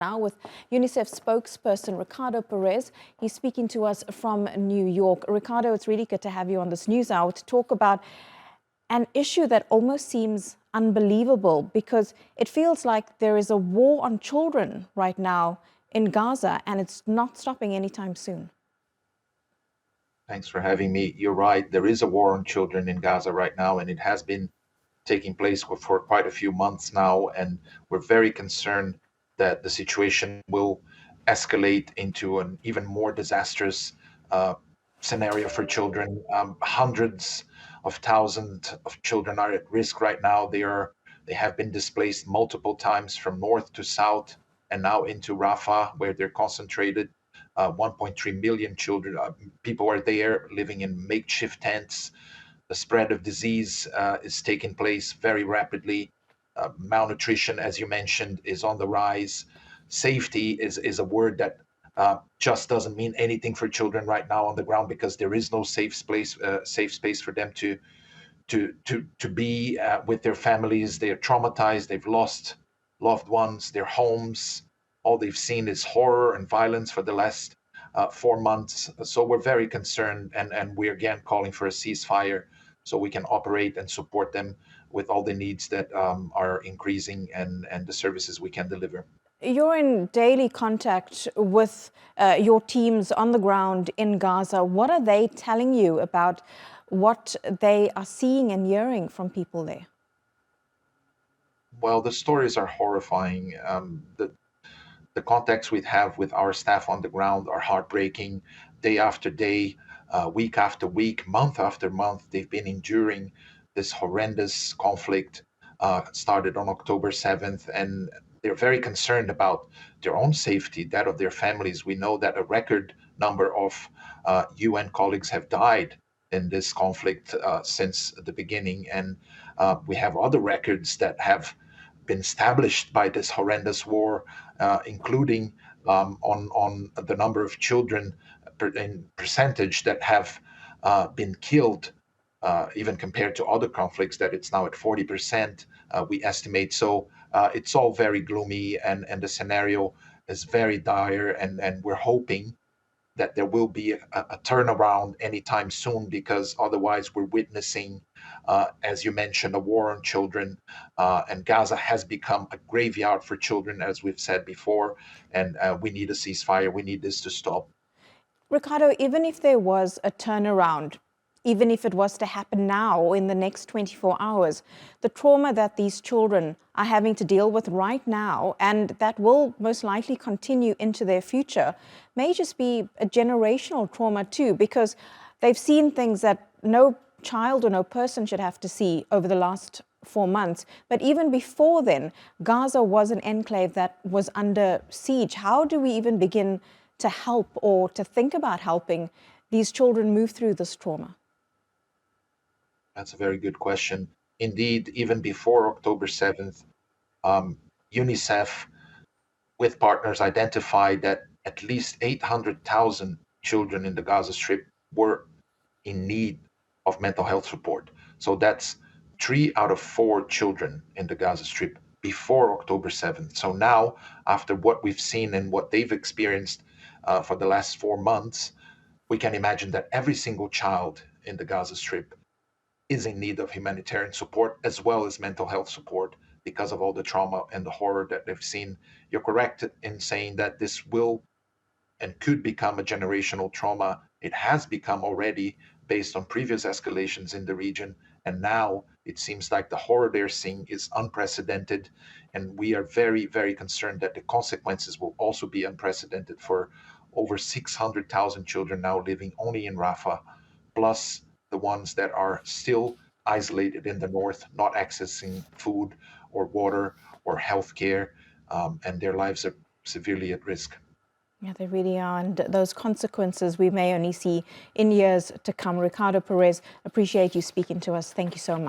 Now with UNICEF spokesperson Ricardo Pires. He's speaking to us from New York. Ricardo, it's really good to have you on this news hour to talk about an issue that almost seems unbelievable because it feels like there is a war on children right now in Gaza and it's not stopping anytime soon. Thanks for having me. You're right. There is a war on children in Gaza right now, and it has been taking place for quite a few months now. And we're very concerned that the situation will escalate into an even more disastrous uh, scenario for children. Hundreds of thousands of children are at risk right now. They have been displaced multiple times from north to south and now into Rafah, where they're concentrated. 1.3 million children, people are there living in makeshift tents. The spread of disease is taking place very rapidly. Malnutrition, as you mentioned, is on the rise. Safety is a word that just doesn't mean anything for children right now on the ground because there is no safe space for them to be with their families. They're traumatized. They've lost loved ones, their homes. All they've seen is horror and violence for the last 4 months. So we're very concerned, and we're again calling for a ceasefire so we can operate and support them with all the needs that are increasing and the services we can deliver. You're in daily contact with your teams on the ground in Gaza. What are they telling you about what they are seeing and hearing from people there? Well, the stories are horrifying. The contacts we have with our staff on the ground are heartbreaking. Day after day, week after week, month after month, they've been enduring this horrendous conflict. Started on October 7th, and they're very concerned about their own safety, that of their families. We know that a record number of UN colleagues have died in this conflict since the beginning, and we have other records that have been established by this horrendous war, including on the number of children in percentage that have been killed, even compared to other conflicts, that it's now at 40%, we estimate. So it's all very gloomy, and the scenario is very dire, and we're hoping that there will be a turnaround anytime soon, because otherwise we're witnessing, as you mentioned, a war on children. And Gaza has become a graveyard for children, as we've said before, and we need a ceasefire. We need this to stop. Ricardo, even if there was a turnaround, even if it was to happen now or in the next 24 hours, the trauma that these children are having to deal with right now, and that will most likely continue into their future, may just be a generational trauma too, because they've seen things that no child or no person should have to see over the last 4 months. But even before then, Gaza was an enclave that was under siege. How do we even begin to help or to think about helping these children move through this trauma? That's a very good question. Indeed, even before October 7th, UNICEF, with partners, identified that at least 800,000 children in the Gaza Strip were in need of mental health support. So that's 3 out of 4 children in the Gaza Strip before October 7th. So now, after what we've seen and what they've experienced for the last 4 months, we can imagine that every single child in the Gaza Strip is in need of humanitarian support as well as mental health support because of all the trauma and the horror that they've seen. You're correct in saying that this will and could become a generational trauma. It has become already, based on previous escalations in the region. And now it seems like the horror they're seeing is unprecedented. And we are very, very concerned that the consequences will also be unprecedented for over 600,000 children now living only in Rafah, plus the ones that are still isolated in the north, not accessing food or water or health care, and their lives are severely at risk. Yeah, they really are. And those consequences we may only see in years to come. Ricardo Pires, appreciate you speaking to us. Thank you so much.